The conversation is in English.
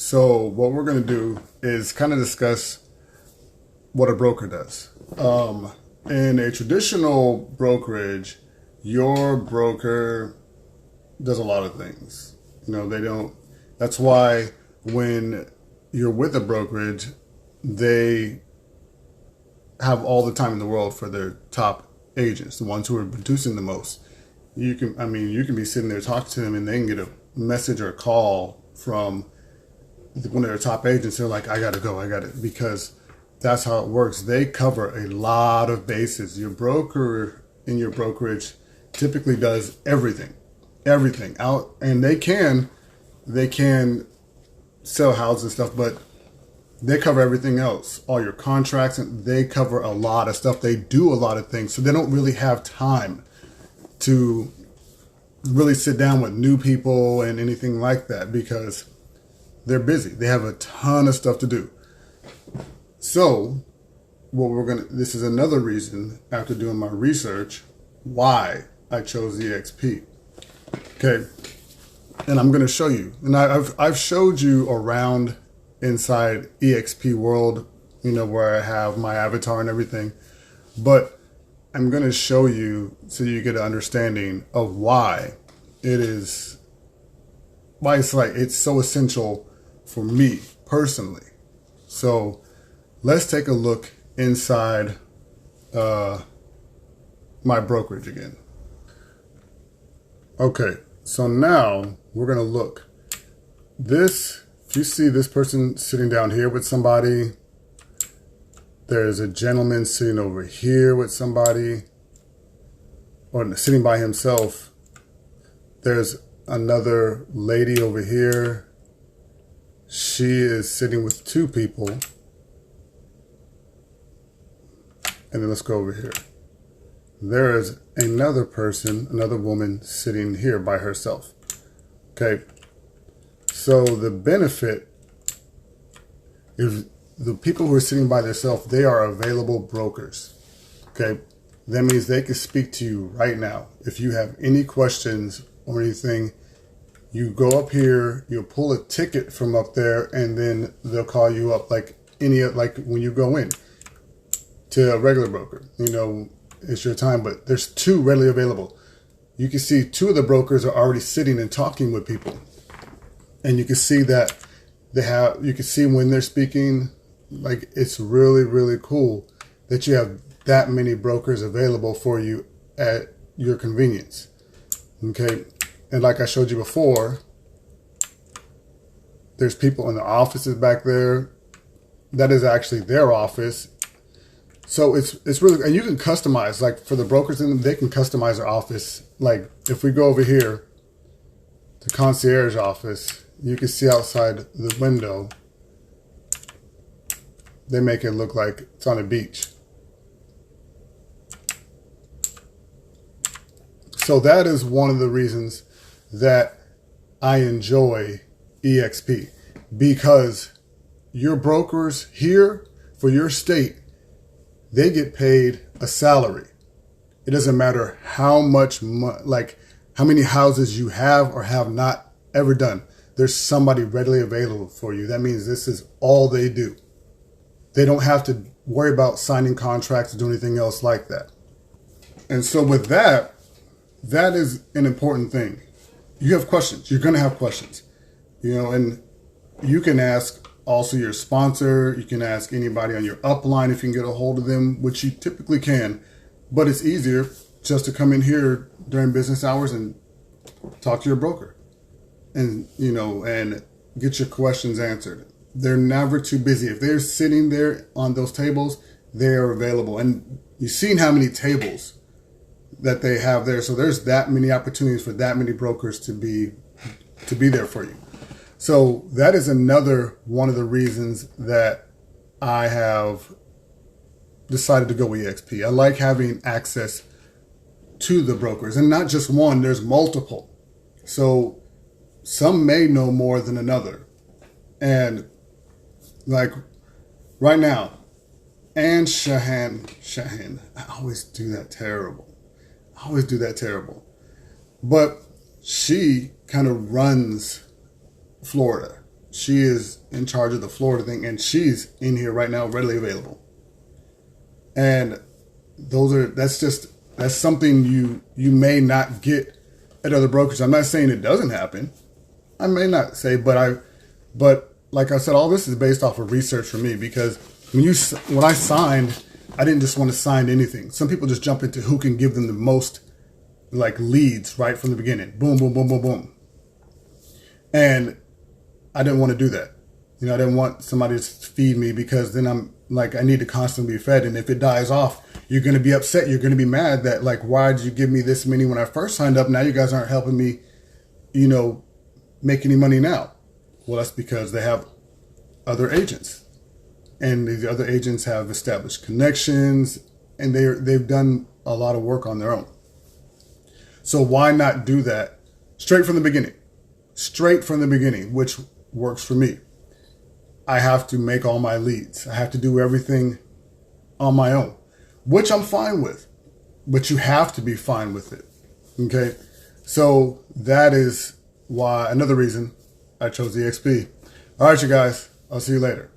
So what we're going to do is kind of discuss what a broker does. In a traditional brokerage, your broker does a lot of things. They don't. That's why when you're with a brokerage, they have all the time in the world for their top agents, the ones who are producing the most. You can be sitting there talking to them, and they can get a message or a call from one of their top agents. They're like, I got to go, because that's how it works. They cover a lot of bases. Your broker in your brokerage typically does everything out, and they can sell houses and stuff, but they cover everything else, all your contracts, and they cover a lot of stuff. They do a lot of things, so they don't really have time to really sit down with new people and anything like that because they're busy. They have a ton of stuff to do. So this is another reason, after doing my research, why I chose EXP. Okay. And I'm going to show you. And I've showed you around inside EXP world, where I have my avatar and everything. But I'm going to show you so you get an understanding of why it's so essential for me personally. So let's take a look inside my brokerage again. Okay, so now we're going to look. If you see this person sitting down here with somebody, there's a gentleman sitting over here with somebody, or sitting by himself. There's another lady over here. She is sitting with two people. And then let's go over here. There is another woman sitting here by herself. Okay. So the benefit is the people who are sitting by themselves, they are available brokers. Okay. That means they can speak to you right now. If you have any questions or anything, you go up here, you'll pull a ticket from up there, and then they'll call you up like when you go in to a regular broker. It's your time, but there's two readily available. You can see two of the brokers are already sitting and talking with people. And you can see that you can see when they're speaking, like it's really, really cool that you have that many brokers available for you at your convenience. Okay. And like I showed you before, there's people in the offices back there. That is actually their office. So it's really, and you can customize, like for the brokers in them, they can customize their office. Like if we go over here to concierge office, you can see outside the window, they make it look like it's on a beach. So that is one of the reasons that I enjoy EXP, because your brokers here for your state, they get paid a salary. It doesn't matter how many houses you have or have not ever done. There's somebody readily available for you. That means this is all they do. They don't have to worry about signing contracts or do anything else like that. And so with that is an important thing. You have questions. You're going to have questions. And you can ask also your sponsor. You can ask anybody on your upline if you can get a hold of them, which you typically can. But it's easier just to come in here during business hours and talk to your broker and get your questions answered. They're never too busy. If they're sitting there on those tables, they are available. And you've seen how many tables that they have there. So there's that many opportunities for that many brokers to be there for you. So that is another one of the reasons that I have decided to go with EXP. I like having access to the brokers, and not just one, there's multiple. So some may know more than another. And like right now, Anne Shahan, I always do that terrible. But she kind of runs Florida. She is in charge of the Florida thing, and she's in here right now, readily available. And that's something you may not get at other brokers. I'm not saying it doesn't happen. I may not say, but like I said, all this is based off of research for me, because when I signed, I didn't just want to sign anything. Some people just jump into who can give them the most like leads right from the beginning. Boom, boom, boom, boom, boom. And I didn't want to do that. You know, I didn't want somebody to feed me, because then I'm like, I need to constantly be fed. And if it dies off, you're going to be upset. You're going to be mad that, like, why did you give me this many when I first signed up? Now you guys aren't helping me, you know, make any money now. Well, that's because they have other agents, and the other agents have established connections, and they've done a lot of work on their own. So why not do that straight from the beginning? Straight from the beginning, which works for me. I have to make all my leads. I have to do everything on my own, which I'm fine with, but you have to be fine with it. Okay. So that is why, another reason I chose EXP. All right, you guys, I'll see you later.